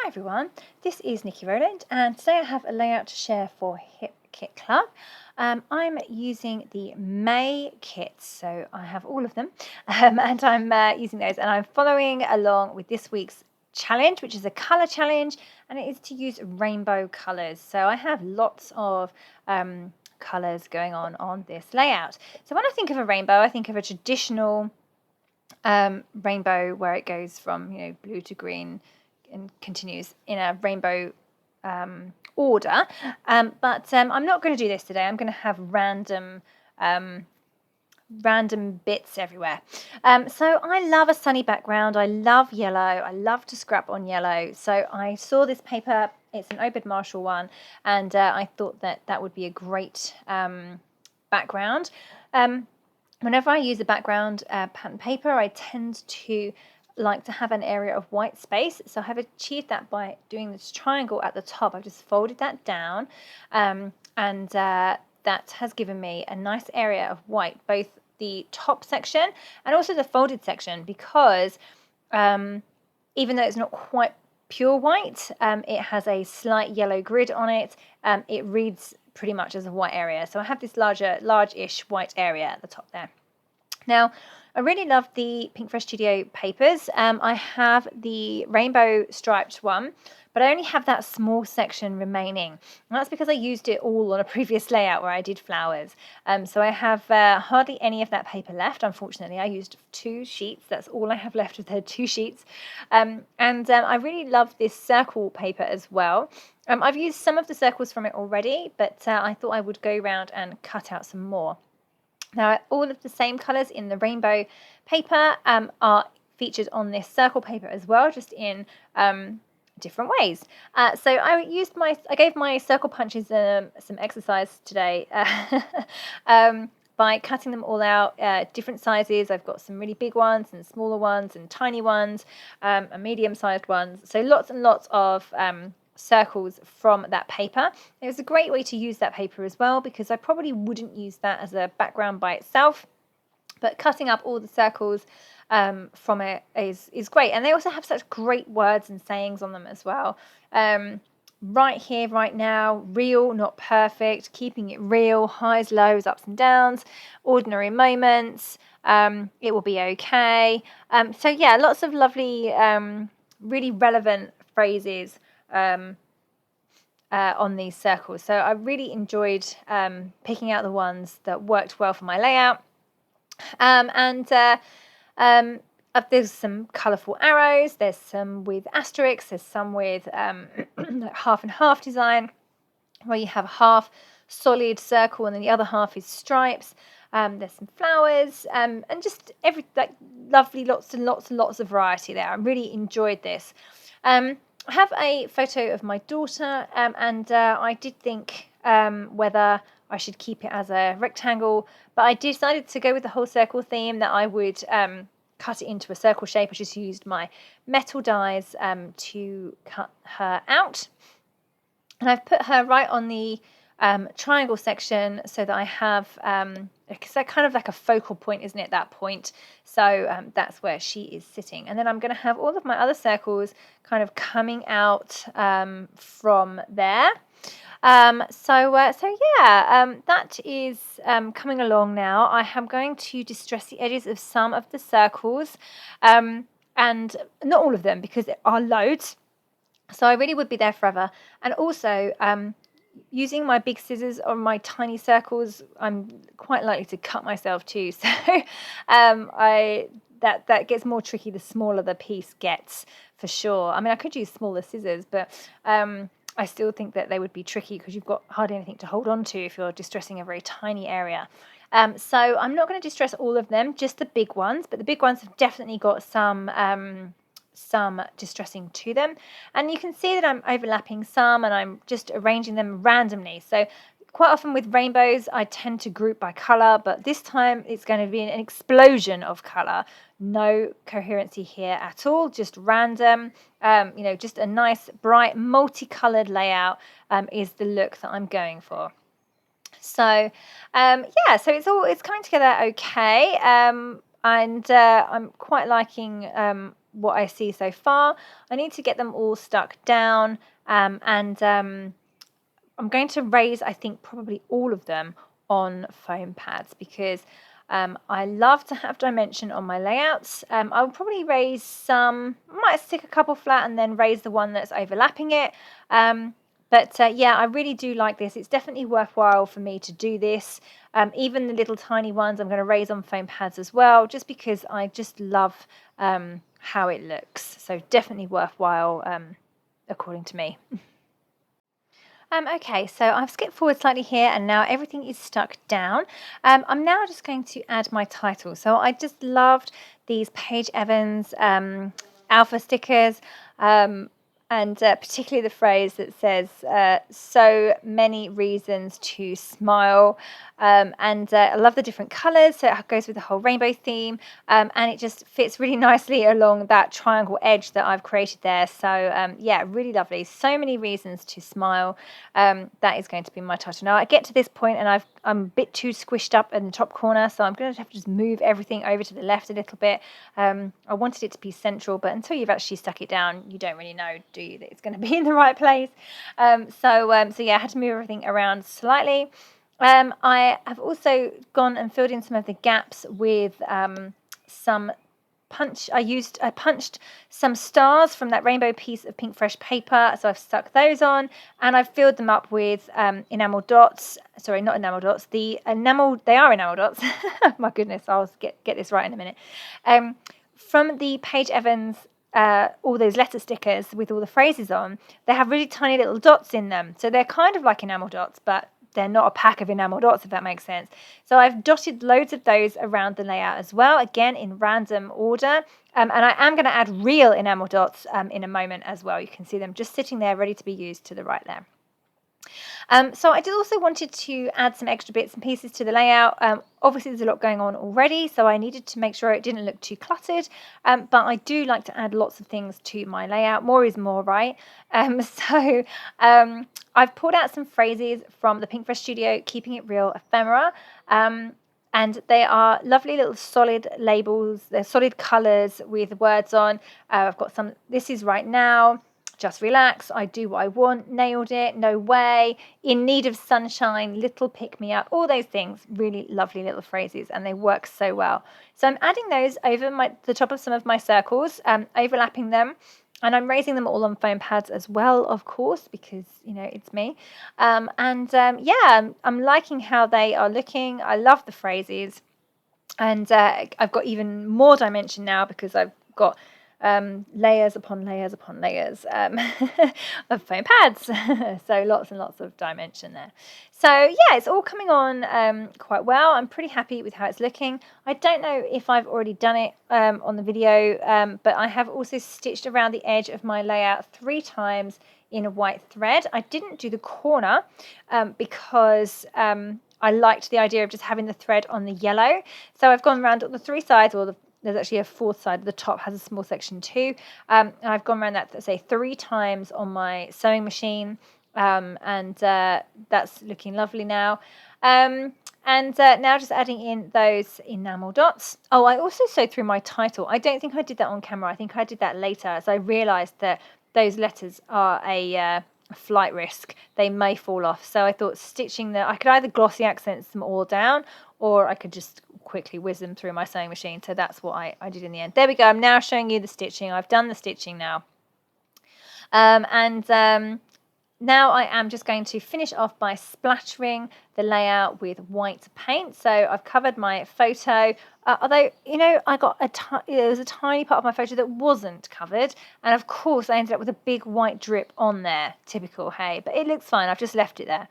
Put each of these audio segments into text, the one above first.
Hi everyone, this is Nikki Rowland and today I have a layout to share for Hip Kit Club. I'm using the May kits, so I have all of them and I'm using those, and I'm following along with this week's challenge, which is a colour challenge, and it is to use rainbow colours. So I have lots of colours going on this layout. So when I think of a rainbow, I think of a traditional rainbow where it goes from blue to green and continues in a rainbow order, but I'm not going to do this today. I'm going to have random bits everywhere. So I love a sunny background. I love yellow. I love to scrap on yellow. So I saw this paper. It's an Obed Marshall one, and I thought that would be a great background. Whenever I use a background pattern paper, I tend to like to have an area of white space. So I have achieved that by doing this triangle at the top. I've just folded that down, and that has given me a nice area of white, both the top section and also the folded section, because even though it's not quite pure white, it has a slight yellow grid on it. It reads pretty much as a white area. So I have this large-ish white area at the top there. Now, I really love the Pinkfresh Studio papers. I have the rainbow striped one, but I only have that small section remaining. And that's because I used it all on a previous layout where I did flowers. So I have hardly any of that paper left, unfortunately. I used 2 sheets. That's all I have left of the 2 sheets. And I really love this circle paper as well. I've used some of the circles from it already, but I thought I would go around and cut out some more. Now, all of the same colours in the rainbow paper are featured on this circle paper as well, just in different ways. So I gave my circle punches some exercise today by cutting them all out, different sizes. I've got some really big ones and smaller ones and tiny ones, and medium-sized ones. So lots and lots of circles from that paper. It was a great way to use that paper as well, because I probably wouldn't use that as a background by itself, but cutting up all the circles from it is great. And they also have such great words and sayings on them as well. Right here, right now, real, not perfect, keeping it real, highs, lows, ups and downs, ordinary moments, it will be okay. So yeah, lots of lovely, really relevant phrases on these circles. So I really enjoyed picking out the ones that worked well for my layout. There's some colourful arrows, there's some with asterisks, there's some with like half and half design, where you have half solid circle and then the other half is stripes. There's some flowers, and just lovely, lots and lots of variety there. I really enjoyed this. I have a photo of my daughter, and I did think whether I should keep it as a rectangle, but I decided to go with the whole circle theme, that I would cut it into a circle shape. I just used my metal dies to cut her out, and I've put her right on the triangle section so that I have because they're kind of like a focal point, isn't it, that point? So that's where she is sitting. And then I'm going to have all of my other circles kind of coming out from there. So yeah, that is coming along now. I am going to distress the edges of some of the circles, and not all of them, because there are loads. So I really would be there forever. And also, using my big scissors on my tiny circles, I'm quite likely to cut myself too. So that gets more tricky the smaller the piece gets, for sure. I mean, I could use smaller scissors, but I still think that they would be tricky because you've got hardly anything to hold on to if you're distressing a very tiny area. So I'm not going to distress all of them, just the big ones, but the big ones have definitely got some distressing to them, and you can see that I'm overlapping some and I'm just arranging them randomly. So quite often with rainbows I tend to group by colour, but this time it's going to be an explosion of colour. No coherency here at all, just random. Just a nice bright multicoloured layout is the look that I'm going for. So yeah, so it's coming together okay, and I'm quite liking what I see so far. I need to get them all stuck down, and I'm going to raise, I think, probably all of them on foam pads because I love to have dimension on my layouts. I'll probably raise some, might stick a couple flat and then raise the one that's overlapping it. But yeah, I really do like this. It's definitely worthwhile for me to do this. Even the little tiny ones I'm going to raise on foam pads as well, just because I just love how it looks. So definitely worthwhile, according to me. Okay, so I've skipped forward slightly here and now everything is stuck down. I'm now just going to add my title. So I just loved these Paige Evans alpha stickers, and particularly the phrase that says, so many reasons to smile. And I love the different colours, so it goes with the whole rainbow theme, and it just fits really nicely along that triangle edge that I've created there. So yeah, really lovely. So many reasons to smile. That is going to be my title. Now I get to this point and I'm a bit too squished up in the top corner, so I'm going to have to just move everything over to the left a little bit. I wanted it to be central, but until you've actually stuck it down, you don't really know, do you, that it's going to be in the right place. So yeah, I had to move everything around slightly. I have also gone and filled in some of the gaps with some punch. I punched some stars from that rainbow piece of Pinkfresh paper, so I've stuck those on, and I've filled them up with enamel dots. Sorry, not enamel dots. They are enamel dots. My goodness, I'll get this right in a minute. From the Paige Evans, all those letter stickers with all the phrases on, they have really tiny little dots in them, so they're kind of like enamel dots, but they're not a pack of enamel dots, if that makes sense. So I've dotted loads of those around the layout as well, again in random order. And I am going to add real enamel dots in a moment as well. You can see them just sitting there ready to be used to the right there. So I did also wanted to add some extra bits and pieces to the layout. Obviously there's a lot going on already, so I needed to make sure it didn't look too cluttered, but I do like to add lots of things to my layout. More is more, right? So I've pulled out some phrases from the Pinkfresh Studio Keeping It Real ephemera, and they are lovely little solid labels. They're solid colours with words on. I've got some, this is right now, just relax, I do what I want, nailed it, no way, in need of sunshine, little pick me up, all those things. Really lovely little phrases, and they work so well. So I'm adding those over the top of some of my circles, overlapping them, and I'm raising them all on foam pads as well, of course, because, you know, it's me. Yeah, I'm liking how they are looking. I love the phrases, and I've got even more dimension now because I've got layers upon layers upon layers of foam pads. So lots and lots of dimension there. So yeah, it's all coming on quite well. I'm pretty happy with how it's looking. I don't know if I've already done it on the video, but I have also stitched around the edge of my layout 3 times in a white thread. I didn't do the corner because I liked the idea of just having the thread on the yellow. So I've gone around the 3 sides, or there's actually a 4th side. The top has a small section too. And I've gone around that, say, 3 times on my sewing machine. And that's looking lovely now. And now just adding in those enamel dots. Oh, I also sewed through my title. I don't think I did that on camera. I think I did that later, as I realised that those letters are a flight risk. They may fall off. So I thought stitching I could either glossy accents them all down, or I could just quickly whiz them through my sewing machine. So that's what I did in the end. There we go. I'm now showing you the stitching. I've done the stitching now. Now I am just going to finish off by splattering the layout with white paint. So I've covered my photo, although, you know, I got there was a tiny part of my photo that wasn't covered. And of course I ended up with a big white drip on there. Typical, hey, but it looks fine. I've just left it there.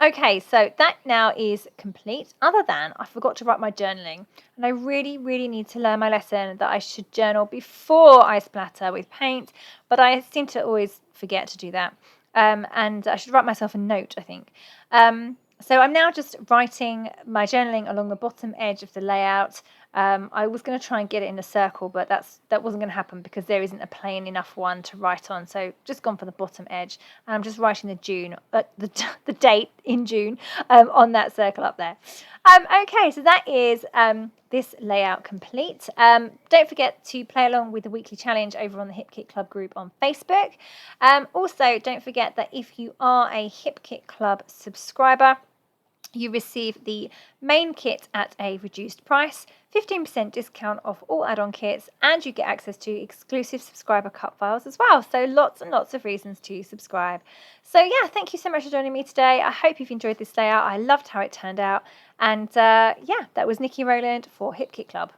Okay, so that now is complete, other than I forgot to write my journaling. And I really, really need to learn my lesson that I should journal before I splatter with paint, but I seem to always forget to do that. And I should write myself a note, I think. So I'm now just writing my journaling along the bottom edge of the layout. I was going to try and get it in a circle, but that wasn't going to happen because there isn't a plain enough one to write on. So just gone for the bottom edge, and I'm just writing the date in June on that circle up there. Okay, so that is this layout complete. Don't forget to play along with the weekly challenge over on the Hip Kit Club group on Facebook. Also, don't forget that if you are a Hip Kit Club subscriber, you receive the main kit at a reduced price, 15% discount off all add-on kits, and you get access to exclusive subscriber cut files as well. So lots and lots of reasons to subscribe. So yeah, thank you so much for joining me today. I hope you've enjoyed this layout. I loved how it turned out. And yeah, that was Nikki Rowland for Hip Kit Club.